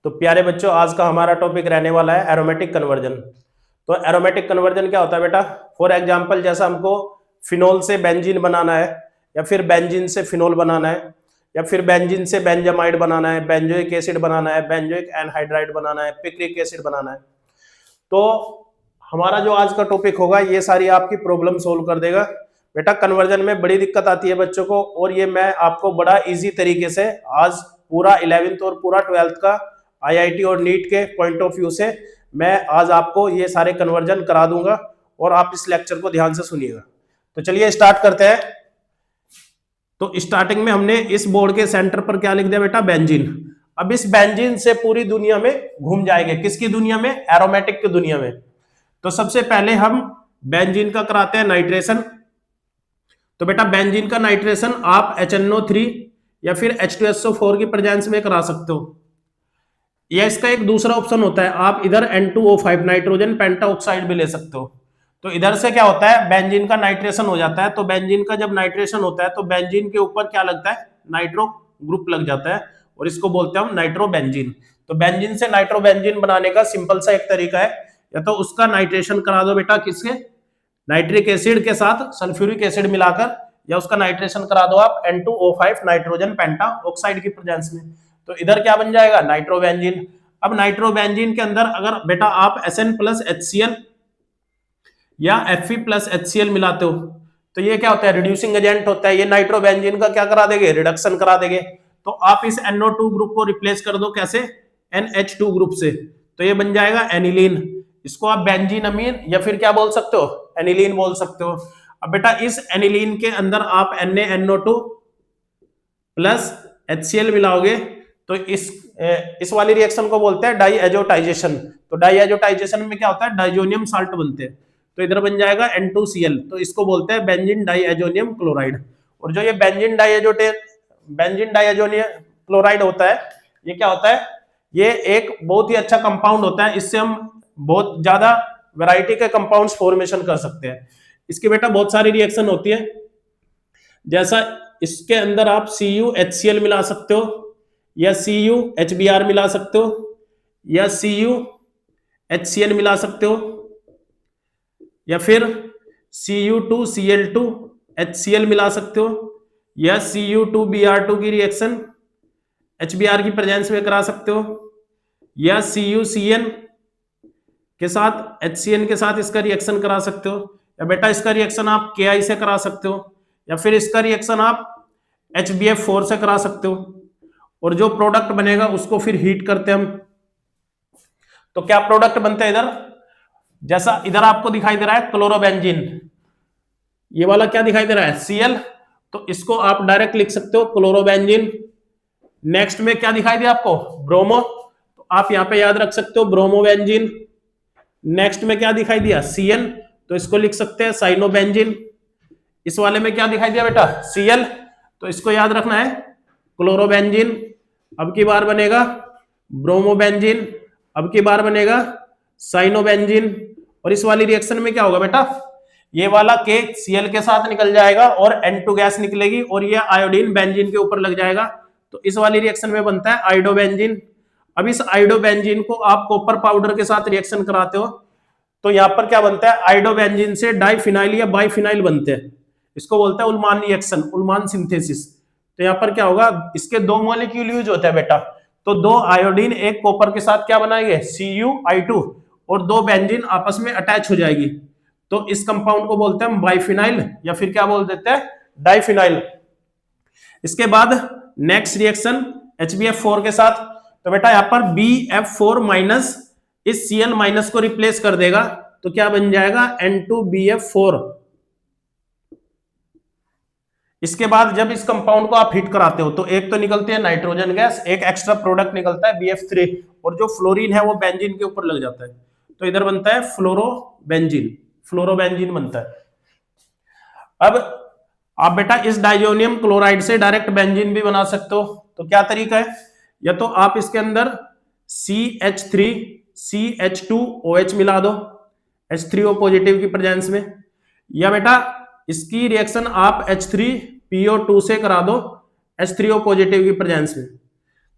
तो प्यारे बच्चों, आज का हमारा टॉपिक रहने वाला है एरोमेटिक कन्वर्जन। तो एरोमेटिक कन्वर्जन क्या होता है बेटा? फॉर एग्जांपल, जैसा हमको फिनोल से बेंजीन बनाना है, या फिर बेंजीन से फिनोल बनाना है, या फिर बेंजीन से बेंजामाइड बनाना है, बेंजोइक एसिड बनाना है, बेंजोइक एनहाइड्राइड बनाना है, पिक्रिक एसिड बनाना है। तो हमारा जो आज का टॉपिक होगा ये सारी आपकी प्रॉब्लम सोल्व कर देगा। बेटा, कन्वर्जन में बड़ी दिक्कत आती है बच्चों को, और ये मैं आपको बड़ा इजी तरीके से आज पूरा 11th और पूरा 12th का आईआईटी और नीट के पॉइंट ऑफ व्यू से मैं आज आपको ये सारे कन्वर्जन करा दूंगा, और आप इस लेक्चर को ध्यान से सुनिएगा। तो चलिए स्टार्ट करते हैं। तो स्टार्टिंग में हमने इस बोर्ड के सेंटर पर क्या लिख दिया बेटा? बेंजीन। अब इस बेंजीन से पूरी दुनिया में घूम जाएंगे। किसकी दुनिया में? एरोमेटिक की दुनिया में। तो सबसे पहले हम बेंजीन का कराते हैं नाइट्रेशन। तो बेटा, बेंजीन का नाइट्रेशन आप HNO3 या फिर H2SO4 की प्रेजेंस में करा सकते हो, या इसका एक दूसरा ऑप्शन होता है, आप इधर N2O5 नाइट्रोजन पेंटाऑक्साइड भी ले सकते हो। तो इधर से क्या होता है, बेंजीन का नाइट्रेशन हो जाता है। तो बेंजीन का जब नाइट्रेशन होता है तो बेंजीन के ऊपर क्या लगता है? नाइट्रो ग्रुप लग जाता है, और इसको बोलते हैं हम नाइट्रोबेंजीन। तो बेंजीन से नाइट्रोबेंजीन बनाने का सिंपल सा एक तरीका है, या तो उसका नाइट्रेशन करा दो बेटा किसके? नाइट्रिक एसिड के साथ सल्फ्यूरिक एसिड मिलाकर, या उसका नाइट्रेशन करा दो आप N2O5 नाइट्रोजन पेंटाऑक्साइड की प्रेजेंस में। तो इधर क्या बन जाएगा? नाइट्रोबेंजीन। अब नाइट्रोबेंजीन के अंदर अगर बेटा आप Sn प्लस HCl या Fe प्लस HCl मिलाते हो तो ये क्या होता है? रिड्यूसिंग एजेंट होता है। ये नाइट्रोबेंजीन का क्या करा देंगे? रिडक्शन करा देंगे। तो आप इस NO2 ग्रुप को रिप्लेस कर दो कैसे? NH2 ग्रुप से। तो ये बन जाएगा एनिलीन। इसको आप बेंजीन अमीन या फिर क्या बोल सकते हो? एनिलीन बोल सकते हो। अब बेटा इस एनिलीन के अंदर आप NaNO2 प्लस HCl मिलाओगे तो इस वाली रिएक्शन को बोलते हैं डाईएजोटाइजेशन। तो डाईएजोटाइजेशन में क्या होता है? डाइजोनियम साल्ट बनते हैं। तो इधर बन जाएगा N2Cl। तो इसको बोलते हैं बेंजीन डाईएजोनियम क्लोराइड। और जो ये बेंजीन डाईएजोनियम क्लोराइड होता है, ये क्या होता है? ये एक बहुत ही अच्छा कंपाउंड होता है। इससे हम बहुत ज्यादा वैरायटी के कंपाउंड्स फॉर्मेशन कर सकते हैं। इसकी बेटा बहुत सारी रिएक्शन होती है, जैसा इसके अंदर आप CuHCl मिला सकते हो, या CuHBr मिला सकते हो, या CuHCl मिला सकते हो, या फिर Cu2Cl2HCl मिला सकते हो, या Cu2Br2 की रिएक्शन HBr की प्रेजेंस में करा सकते हो, या CuCN के साथ HCN के साथ इसका रिएक्शन करा सकते हो, या बेटा इसका रिएक्शन आप Ki से करा सकते हो, या फिर इसका रिएक्शन आप HBF4 से करा सकते हो। और जो प्रोडक्ट बनेगा उसको फिर हीट करते हैं हम। तो क्या प्रोडक्ट बनता है इधर? जैसा इधर आपको दिखाई दे रहा है क्लोरोबेंजीन, ये वाला क्या दिखाई दे रहा है? Cl। तो इसको आप डायरेक्ट लिख सकते हो क्लोरोबेंजीन। नेक्स्ट में क्या दिखाई दिया आपको? ब्रोमो। तो आप यहां पे याद रख सकते हो ब्रोमोबेंजीन। नेक्स्ट में क्या दिखाई दिया? Cn। तो इसको लिख सकते हैं साइनोबेंजीन। इस वाले में क्या दिखाई दिया बेटा? Cl। तो इसको याद रखना है क्लोरोबेंजीन। अब की बार बनेगा ब्रोमोबेंजीन, अब की बार बनेगा साइनोबेंजीन। और इस वाली रिएक्शन में क्या होगा बेटा? ये वाला K Cl के साथ निकल जाएगा और N2 गैस निकलेगी, और ये आयोडीन बेंजीन के ऊपर लग जाएगा। तो इस वाली रिएक्शन में बनता है आयोडोबेंजीन। अब इस आयोडोबेंजीन को आप कॉपर पाउडर के साथ रिएक्शन कराते हो तो यहां पर क्या बनता है? आयोडोबेंजीन से डाइफिनाइल या बाइफिनाइल बनते हैं। इसको बोलते हैं उल्मान रिएक्शन, उल्मान सिंथेसिस। तो यहां पर क्या होगा? इसके दो मॉलिक्यूल यूज होते हैं बेटा। तो दो आयोडीन एक कॉपर के साथ क्या बनाएंगे? CuI2, और दो बेंजीन आपस में अटैच हो जाएगी। तो इस कंपाउंड को बोलते हैं हम बाइफिनाइल, या फिर क्या बोल देते हैं? डाइफिनाइल। इसके बाद नेक्स्ट रिएक्शन HBF4 के साथ। तो बेटा यहां पर BF4 माइनस इस Cl माइनस को रिप्लेस कर देगा, तो क्या बन जाएगा? N2BF4। इसके बाद जब इस कंपाउंड को आप हीट कराते हो तो एक तो निकलती है नाइट्रोजन गैस, एक एक्स्ट्रा प्रोडक्ट निकलता है BF3, और जो फ्लोरीन है वो बेंजीन के ऊपर लग जाता है। तो इधर बनता है फ्लोरोबेंजीन, फ्लोरोबेंजीन बनता है। अब आप बेटा इस डाइजोनियम क्लोराइड से डायरेक्ट बेंजीन भी बना सकते हो। तो क्या तरीका है? या तो आप इसके अंदर CH3 CH2OH मिला दो H3O पॉजिटिव की प्रेजेंस में, या बेटा इसकी रिएक्शन आप H3PO2 से करा दो H3O पॉजिटिव की प्रेजेंस में।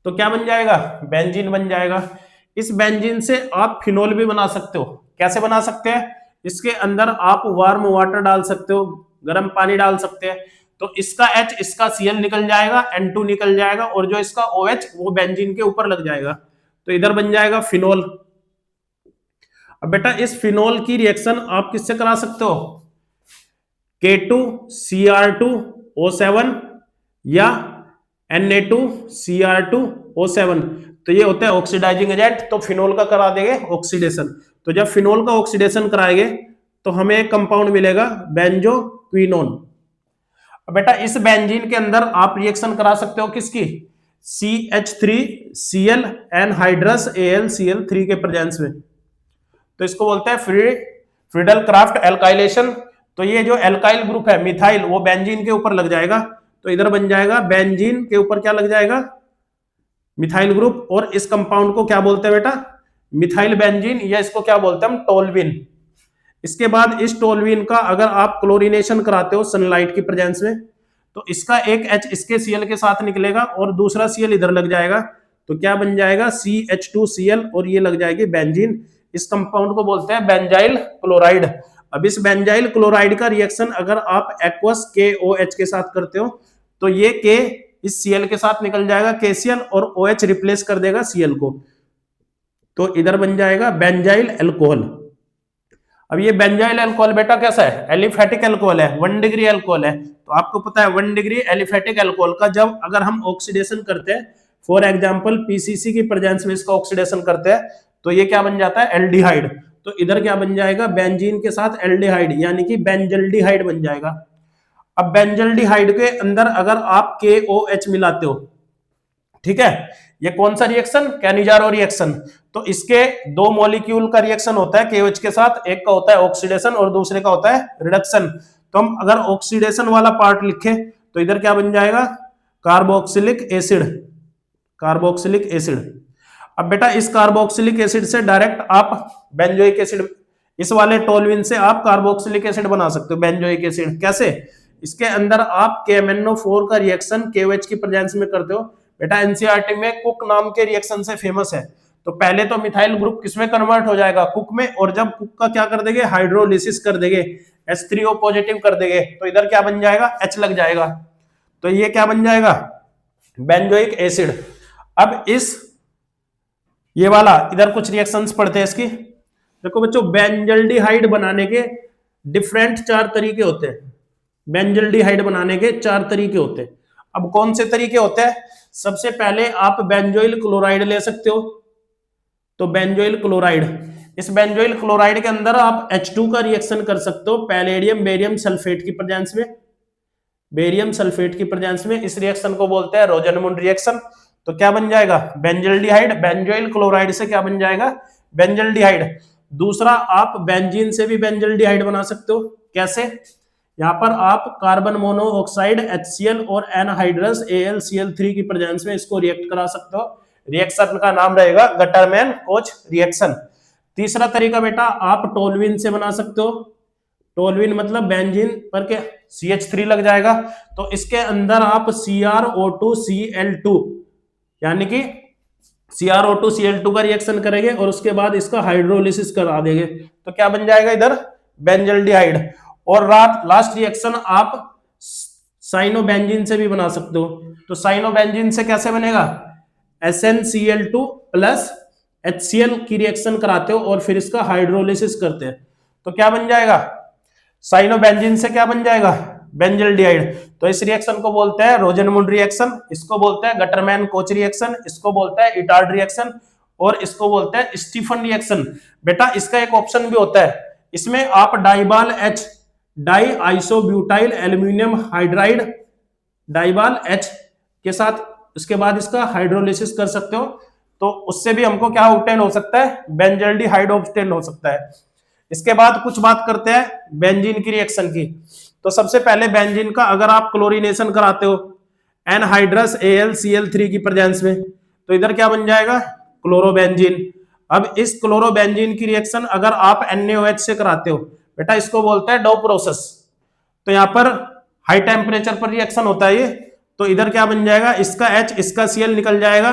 तो क्या बन जाएगा, बेंजीन बन जाएगा। इस बेंजीन से आप फिनोल भी बना सकते हो। कैसे बना सकते हैं, इसके अंदर आप वार्म वाटर डाल सकते हो, गर्म पानी डाल सकते हैं, तो इसका H इसका Cl निकल जाएगा, N2 निकल जाएगा, और जो इसका OH वो बेंजीन के ऊपर लग जाएगा, तो इधर बन जाएगा फिनोल। अब बेटा इस फिनोल की रिएक्शन आप किससे करा सकते हो, K2Cr2O7 या Na2Cr2O7, तो ये होता है ऑक्सीडाइजिंग एजेंट। तो फिनोल का करा देंगे ऑक्सीडेशन। तो जब फिनोल का ऑक्सीडेशन कराएंगे तो हमें एक कंपाउंड मिलेगा बेंजोक्विनोन। अब बेटा इस बेंजीन के अंदर आप रिएक्शन करा सकते हो किसकी, CH3Cl एनहाइड्रस AlCl3 के प्रेजेंस में, तो इसको बोलते हैं फ्रीडल क्राफ्ट एल्काइलेशन। तो ये जो एल्काइल ग्रुप है मिथाइल वो बेंजीन के ऊपर लग जाएगा, तो इधर बन जाएगा बेंजीन के ऊपर क्या लग जाएगा, मिथाइल ग्रुप, और इस कंपाउंड को क्या बोलते हैं बेटा, मिथाइल बेंजीन, या इसको क्या बोलते हैं हम, टोल्विन। इसके बाद इस टोल्विन का अगर आप क्लोरीनेशन कराते हो सनलाइट की प्रेजेंस में, तो इसका एक H इसके Cl के साथ निकलेगा और दूसरा Cl इधर लग जाएगा, तो क्या बन जाएगा CH2Cl, और ये लग जाएगी बेंजीन। इस कंपाउंड को बोलते हैं बेंजाइल क्लोराइड। अब इस बेंजाइल क्लोराइड का रिएक्शन अगर आप एक्वस KOH के साथ करते हो, तो ये K इस Cl के साथ निकल जाएगा KCl, और OH रिप्लेस कर देगा Cl को, तो इधर बन जाएगा बेंजाइल अल्कोहल। अब ये बेंजाइल अल्कोहल बेटा कैसा है, एलिफेटिक अल्कोहल है, 1 डिग्री अल्कोहल है। तो आपको पता है 1 डिग्री एलिफेटिक अल्कोहल का जब अगर हम ऑक्सीडेशन करते हैं, फॉर एग्जांपल PCC की प्रेजेंस में इसका ऑक्सीडेशन करते हैं, तो ये क्या बन जाता है, एल्डिहाइड। तो इधर क्या बन जाएगा, बेंजीन के साथ एल्डिहाइड, यानी कि बेंजल्डिहाइड बन जाएगा। अब बेंजल्डिहाइड के अंदर अगर आप KOH मिलाते हो, ठीक है, ये कौन सा रिएक्शन, कैनिजारो रिएक्शन। तो इसके दो मॉलिक्यूल का रिएक्शन होता है KOH के साथ, एक का होता है ऑक्सीडेशन और दूसरे का होता है रिडक्शन। तो हम अगर ऑक्सीडेशन वाला पार्ट लिखें तो इधर क्या बन जाएगा, कार्बोक्सिलिक एसिड, कार्बोक्सिलिक एसिड। अब बेटा इस कार्बोक्सिलिक एसिड से डायरेक्ट आप बेंजोइक एसिड, इस वाले टोल्विन से आप कार्बोक्सिलिक एसिड बना सकते हो, बेंजोइक एसिड। कैसे, इसके अंदर आप KMnO4 का रिएक्शन KOH की प्रेजेंस में करते हो। बेटा एनसीईआरटी में कुक नाम के रिएक्शन से फेमस है। तो पहले तो मिथाइल ग्रुप किसमें कन्वर्ट हो जाएगा, कुक में, और जब कुक का क्या कर देंगे, हाइड्रोलिसिस कर देंगे, H3O पॉजिटिव कर देंगे, तो इधर क्या बन जाएगा, H लग जाएगा, तो ये क्या बन जाएगा, बेंजोइक एसिड। अब इस ये वाला इधर कुछ रिएक्शंस पढ़ते हैं इसकी। देखो बच्चों, बेंजल्डिहाइड बनाने के डिफरेंट 4 तरीके होते हैं, बेंजल्डिहाइड बनाने के 4 तरीके होते हैं। अब कौन से तरीके होते हैं, सबसे पहले आप बेंजोइल क्लोराइड ले सकते हो, तो बेंजोइल क्लोराइड, इस बेंजोइल क्लोराइड के अंदर आप H2 का रिएक्शन कर सकते हो पैलेडियम बेरियम सल्फेट की प्रेजेंस में, बेरियम सल्फेट की प्रेजेंस में। इस रिएक्शन को बोलते हैं रोजनमुंड रिएक्शन। तो क्या बन जाएगा, बेंजल्डिहाइड, बेंजोइल क्लोराइड से क्या बन जाएगा, बेंजल्डिहाइड। दूसरा, आप बेंजीन से भी बेंजल्डिहाइड बना सकते हो। कैसे, यहां पर आप कार्बन मोनोऑक्साइड HCl और एनहाइड्रस AlCl3 की प्रेजेंस में इसको रिएक्ट करा सकते हो। रिएक्शन का नाम रहेगा गटरमैन कोच रिएक्शन। तीसरा तरीका बेटा, आप टोल्विन से बना सकते हो। टोल्विन मतलब बेंजीन पर के CH3 लग जाएगा, तो इसके अंदर आप CrO2Cl2 यानी कि CrO2Cl2 का रिएक्शन करेंगे और उसके बाद इसका हाइड्रोलिसिस करा देंगे, तो क्या बन जाएगा इधर, बेंजल्डिहाइड। और लास्ट रिएक्शन आप साइनोबेंजीन से भी बना सकते हो। तो साइनोबेंजीन से कैसे बनेगा, SnCl2 प्लस HCl की रिएक्शन कराते हो और फिर इसका हाइड्रोलिसिस करते हैं, तो क्या बन जाएगा, साइनोबेंजीन से क्या बन जाएगा, बेंजल्डिहाइड। तो इस रिएक्शन को बोलते हैं रोजनमुंड रिएक्शन, इसको बोलते हैं गटरमैन कोच रिएक्शन, इसको बोलते हैं इटार्ड रिएक्शन, और इसको बोलते हैं स्टीफन रिएक्शन। बेटा इसका एक ऑप्शन भी होता है, इसमें आप डाइबाल H, die isobutyl aluminium hydride, डाइबाल H के साथ इसके बाद इसका हाइड्रोलिसिस कर सकते हो, तो उससे भी हमको क्या ऑब्टेन हो सकता है, बेंजल्डिहाइड ऑब्टेन हो सकता है। इसके बाद कुछ बात करते हैं बेंजीन की रिएक्शन की। तो सबसे पहले बेंजीन का अगर आप क्लोरीनेशन कराते हो एनहाइड्रस AlCl3 की प्रेजेंस में, तो इधर क्या बन जाएगा, क्लोरोबेंजीन। अब इस क्लोरोबेंजीन की रिएक्शन अगर आप NaOH से कराते हो, बेटा इसको बोलते हैं डो प्रोसेस। तो यहाँ पर हाई टेम्परेचर पर रिएक्शन होता है ये, तो इधर क्या बन जाएगा, इसका H इसका Cl निकल जाएगा,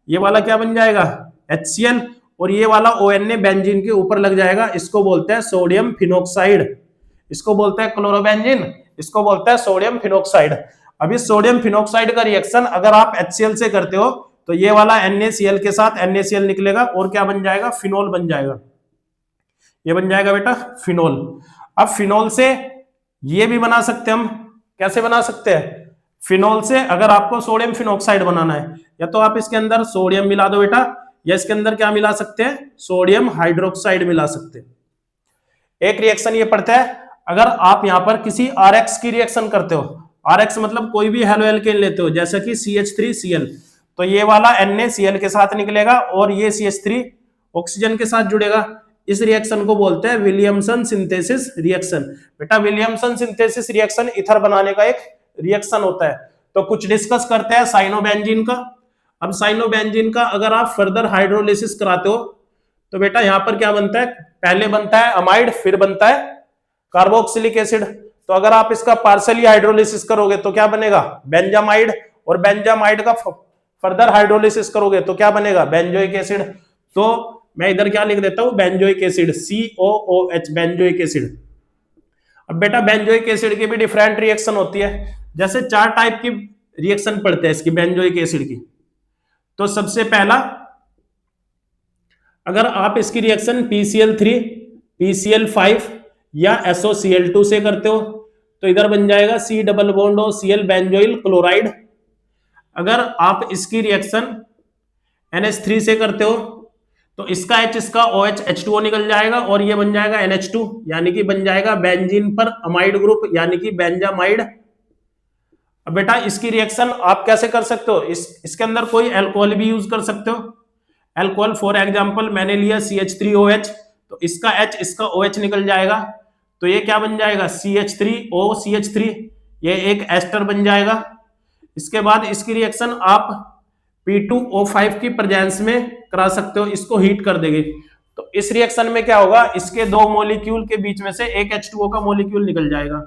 ये वाला क्या बन जाएगा HCl, और ये वाला ONA बेंजीन के ऊपर लग जाएगा, इसको बोलते हैं सोडियम फिनोक्साइड, इसको बोलते हैं क्लोरोबेंजीन, इसको बोलते हैं सोडियम फिनोक्साइड। अब इस सोडियम फिनोक्साइड का रिएक्शन अगर आप HCl से करते हो तो ये वाला NaCl के साथ NaCl निकलेगा और क्या बन जाएगा, फिनोल बन जाएगा, ये बन जाएगा बेटा फिनोल। अब फिनोल से ये भी बना सकते हैं हम, कैसे बना सकते हैं, फिनोल से अगर आपको सोडियम फिनोक्साइड बनाना है, या तो आप इसके अंदर सोडियम मिला दो बेटा, या इसके अंदर क्या मिला सकते हैं, सोडियम हाइड्रोक्साइड मिला सकते हैं। एक रिएक्शन ये पड़ता है, अगर आप यहां पर किसी RX की रिएक्शन करते हो, RX मतलब कोई भी हेलो एल्केन लेते हो जैसे कि CH3Cl, तो ये वाला NaCl के साथ निकलेगा और ये CH3 ऑक्सीजन के साथ जुड़ेगा, इस रिएक्शन को बोलते हैं विलियमसन सिंथेसिस रिएक्शन। बेटा विलियमसन सिंथेसिस रिएक्शन ईथर बनाने का एक रिएक्शन होता है। तो कुछ डिस्कस करते हैं साइनोबेंजीन का। अब साइनोबेंजीन का अगर आप फर्दर हाइड्रोलिसिस कराते हो तो बेटा यहां पर क्या बनता है, पहले बनता है अमाइड, फिर बनता है कार्बोक्सिलिक एसिड। तो अगर आप इसका पार्शियली हाइड्रोलिसिस करोगे तो क्या बनेगा, बेंजामाइड, और बेंजामाइड का फर्दर हाइड्रोलिसिस करोगे तो क्या बनेगा, बेंजोइक एसिड। तो मैं इधर क्या लिख देता हूं, benzoic acid, COOH, benzoic acid. अब बेटा बेंजोइक एसिड की भी डिफरेंट रिएक्शन होती है, जैसे 4 टाइप की रिएक्शन पड़ते हैं इसकी बेंजोइक एसिड की। तो सबसे पहला, अगर आप इसकी रिएक्शन PCl3, PCl5 या SOCl2 से करते हो तो इधर बन जाएगा C double bond O Cl benzoyl chloride. अगर आप इसकी रिएक्शन NH3 से करते हो तो इसका H इसका OH H2O निकल जाएगा और ये बन जाएगा NH2, यानी कि बन जाएगा बेंजीन पर अमाइड ग्रुप, यानी कि बेंजामाइड। अब बेटा इसकी रिएक्शन आप कैसे कर सकते हो, इसके अंदर कोई अल्कोहल भी यूज कर सकते हो। अल्कोहल फॉर एग्जांपल मैंने लिया CH3OH, तो इसका H इसका OH निकल जाएगा, तो ये क्या बन जाएगा CH3OCH3, ये एक एस्टर बन जाएगा। इसके बाद इसकी रिएक्शन आप P2O5 की प्रेजेंस में करा सकते हो, इसको हीट कर देंगे। तो इस रिएक्शन में क्या होगा, इसके 2 मॉलिक्यूल के बीच में से एक H2O का मॉलिक्यूल निकल जाएगा।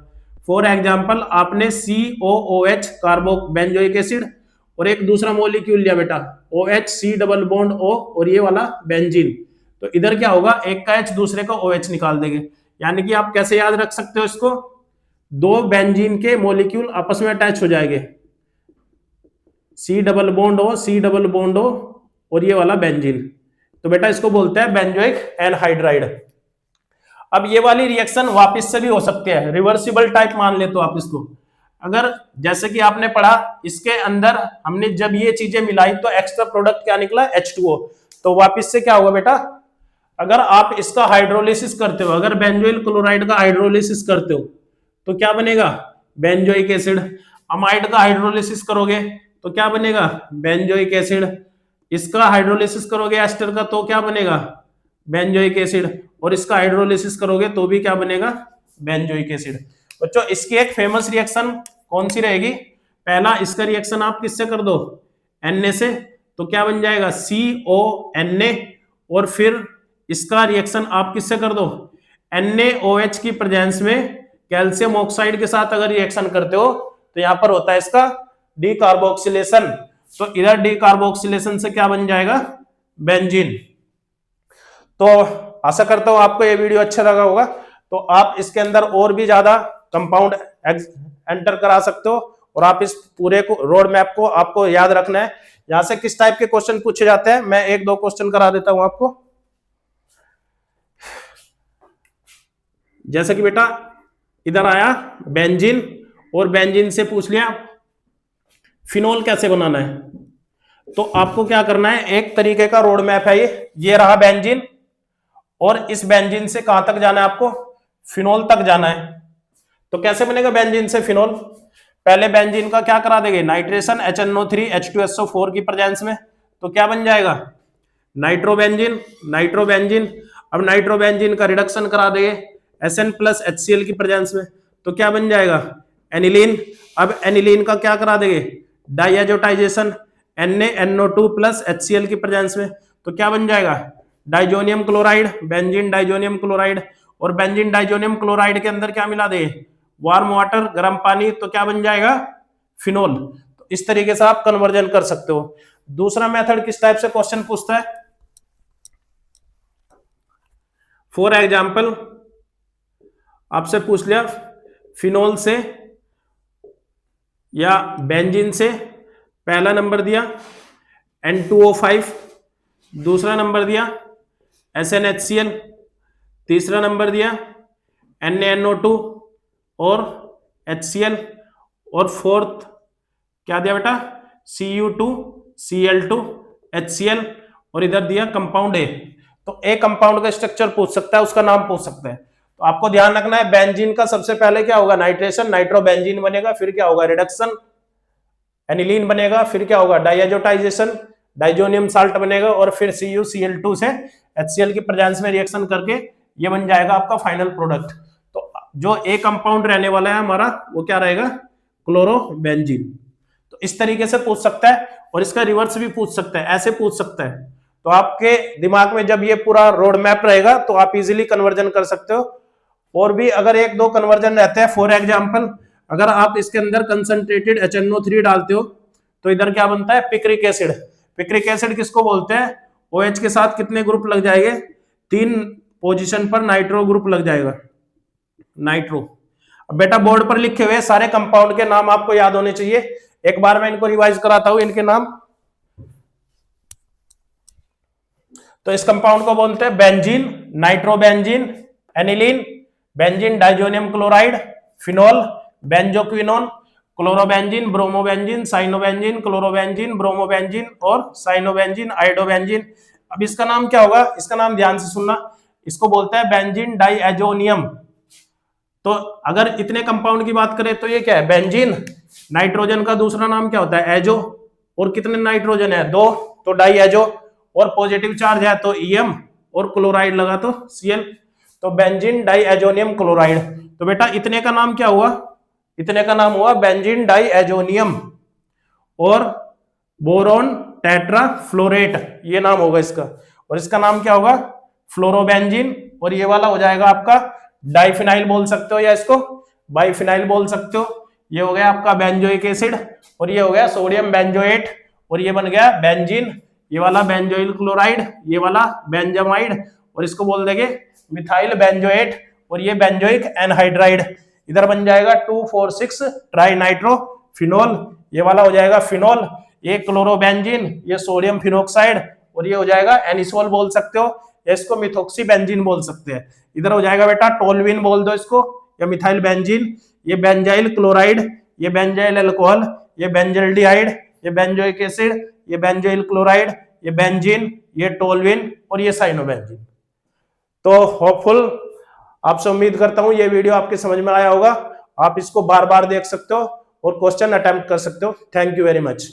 फॉर एग्जांपल आपने COOH कार्बो बेंजोइक एसिड और एक दूसरा मॉलिक्यूल लिया बेटा OH C double bond O और ये वाला बेंजीन, तो इधर क्या होगा, एक का H दूसरे का OH निकाल देंगे। यानी कि आप कैसे याद रख सकते हो इसको, 2 बेंजीन के मॉलिक्यूल आपस में अटैच हो जाएंगे, C double bond O C double bond O और ये वाला बेंजीन, तो बेटा इसको बोलते हैं बेंजोइक एनहाइड्राइड। अब ये वाली रिएक्शन वापस से भी हो सकती है, रिवर्सिबल टाइप मान ले तो आप इसको, अगर जैसे कि आपने पढ़ा इसके अंदर हमने जब ये चीजें मिलाई तो एक्स्ट्रा प्रोडक्ट क्या निकला, H2O, तो वापस से क्या होगा बेटा, अगर आप इसका हाइड्रोलिसिस करते हो, अगर बेंजोइल क्लोराइड का हाइड्रोलिसिस करते हो तो क्या बनेगा, बेंजोइक एसिड। अमाइड का हाइड्रोलिसिस करोगे तो क्या बनेगा, बेंजोइक एसिड। इसका हाइड्रोलिसिस करोगे एस्टर का तो क्या बनेगा, बेंजोइक एसिड, और इसका हाइड्रोलिसिस करोगे तो भी क्या बनेगा, बेंजोइक एसिड। बच्चों इसकी एक फेमस रिएक्शन कौन सी रहेगी, पहला इसका रिएक्शन आप किससे कर दो, Na से, तो क्या बन जाएगा CONA, और फिर इसका रिएक्शन आप किससे कर दो, NaOH की प्रेजेंस में कैल्शियम ऑक्साइड के साथ अगर रिएक्शन करते हो तो यहां पर होता है इसका डीकार्बोक्सिलेशन, तो इधर डीकार्बोक्सिलेशन से क्या बन जाएगा, बेंजीन। तो आशा करता हूं आपको ये वीडियो अच्छा लगा होगा, तो आप इसके अंदर और भी ज्यादा कंपाउंड एंटर करा सकते हो, और आप इस पूरे को रोड मैप को आपको याद रखना है। यहां से किस टाइप के क्वेश्चन पूछे जाते हैं, मैं 1-2 क्वेश्चन करा देता हूं आपको। जैसे कि बेटा इधर आया बेंजीन, और बेंजीन से पूछ लिया फिनोल कैसे बनाना है, तो आपको क्या करना है, एक तरीके का रोड मैप है ये रहा बेंजीन, और इस बेंजीन से कहां तक जाना है आपको, फिनोल तक जाना है। तो कैसे बनेगा बेंजीन से फिनोल, पहले बेंजीन का क्या करा देंगे, नाइट्रेशन HNO3 H2SO4 की प्रेजेंस में, तो क्या बन जाएगा, नाइट्रोबेंजीन, नाइट्रोबेंजीन। अब नाइट्रोबेंजीन का रिडक्शन करा देंगे SN प्लस HCl की प्रेजेंस में, तो क्या बन जाएगा, एनिलीन। अब एनिलीन का क्या करा देंगे, डाइएजोटाइजेशन NaNO2 प्लस HCl की प्रेजेंस में, तो क्या बन जाएगा, diazonium chloride, benzene diazonium chloride. और बेंजीन डाइजोनियम क्लोराइड के अंदर क्या मिला दे, वार्म वाटर, गर्म पानी, तो क्या बन जाएगा, फिनोल। तो तो इस तरीके से आप कन्वर्जन कर सकते हो। दूसरा मेथड किस टाइप से क्वेश्चन पूछता है, फॉर एग्जाम्पल आपसे पूछ लिया फिनोल से या बेंजीन से, पहला नंबर दिया N2O5, दूसरा नंबर दिया SnHCl, तीसरा नंबर दिया NaNO2 और HCl, और फोर्थ क्या दिया बेटा Cu2 Cl2 HCl, और इधर दिया कंपाउंड ए। तो ए कंपाउंड का स्ट्रक्चर पूछ सकता है, उसका नाम पूछ सकता है। तो आपको ध्यान रखना है बेंजीन का सबसे पहले क्या होगा, नाइट्रेशन, नाइट्रोबेंजीन बनेगा, फिर क्या होगा रिडक्शन, एनिलीन बनेगा, फिर क्या होगा डाइएजोटाइजेशन, डाइजोनियम साल्ट बनेगा, और फिर CuCl2 से HCl की प्रेजेंस में रिएक्शन करके ये बन जाएगा आपका फाइनल प्रोडक्ट। तो जो ए कंपाउंड रहने वाला है हमारा वो क्या रहेगा, क्लोरोबेंजीन। तो इस तरीके से पूछ सकता है, और इसका रिवर्स भी पूछ सकता है, ऐसे पूछ सकता है। तो आपके दिमाग में जब ये पूरा रोड मैप रहेगा तो आप इजीली कन्वर्जन कर सकते हो। और भी अगर एक दो कन्वर्जन रहते हैं, फॉर एग्जांपल अगर आप इसके अंदर कंसंट्रेटेड HNO3 डालते हो तो इधर क्या बनता है पिक्रिक एसिड। पिक्रिक एसिड किसको बोलते हैं, OH के साथ कितने ग्रुप लग जाएंगे, 3 पोजीशन पर नाइट्रो ग्रुप लग जाएगा, नाइट्रो। अब बेटा बोर्ड पर लिखे हुए सारे कंपाउंड के नाम आपको याद होने चाहिए, एक बार मैं इनको रिवाइज कराता हूं इनके नाम। तो इस कंपाउंड को बोलते हैं benzene, nitrobenzene, aniline, benzene diazonium chloride, phenol, benzoquinone, chlorobenzene, bromobenzene, cyanobenzene, chlorobenzene, bromobenzene और साइनोबेंजीन, आइडोबेंजीन। अब इसका नाम क्या होगा, इसका नाम ध्यान से सुनना, इसको बोलते हैं बेंजीन डाइएजोनियम। तो अगर इतने कंपाउंड की बात करें तो ये क्या है बेंजीन, नाइट्रोजन का दूसरा नाम क्या होता है एजो, और कितने नाइट्रोजन है 2 तो डाइएजो, और पॉजिटिव चार्ज है तो EM, और क्लोराइड लगा तो Cl, तो बेंजीन डाइएजोनियम क्लोराइड। तो बेटा इतने का नाम क्या हुआ, इतने का नाम हुआ बेंजीन डाइएजोनियम, और बोरोन टेट्रा फ्लोरेट ये नाम होगा इसका, और इसका नाम क्या होगा फ्लोरोबेंजीन, और ये वाला हो जाएगा आपका डाइफिनाइल बोल सकते हो या इसको बाइफिनाइल बोल सकते हो। ये हो गया आपका बेंजोइक एसिड, और ये हो गया सोडियम बेंजोएट, और ये बन गया बेंजीन, ये वाला बेंजोइल क्लोराइड, ये वाला बेंजामाइड, और इसको बोल देंगे मिथाइल बेंजोएट, और ये बेंजोइक एनहाइड्राइड। इधर बन जाएगा 2,4,6 ट्राई नाइट्रो फिनोल, ये वाला हो जाएगा फिनोल, ये क्लोरोबेंजीन, ये सोडियम फिनोक्साइड, और ये हो जाएगा एनिसोल बोल सकते हो, इसको मिथोक्सी बेंजीन बोल सकते हैं। इधर हो जाएगा बेटा टोलविन बोल दो इसको, या मिथाइल बेंजीन, ये बेंजाइल क्लोराइड, ये बेंजाइल अल्कोहल, ये बेंजल्डिहाइड, ये बेंजोइक एसिड, ये बेंजोइल क्लोराइड, ये बेंजीन, ये टोलविन, और ये साइनोबेंजीन। तो होपफुल आपसे उम्मीद करता हूं ये वीडियो आपके समझ में आया होगा। आप इसको बार बार देख सकते हो और क्वेश्चन अटेम्प्ट कर सकते हो। Thank you very much.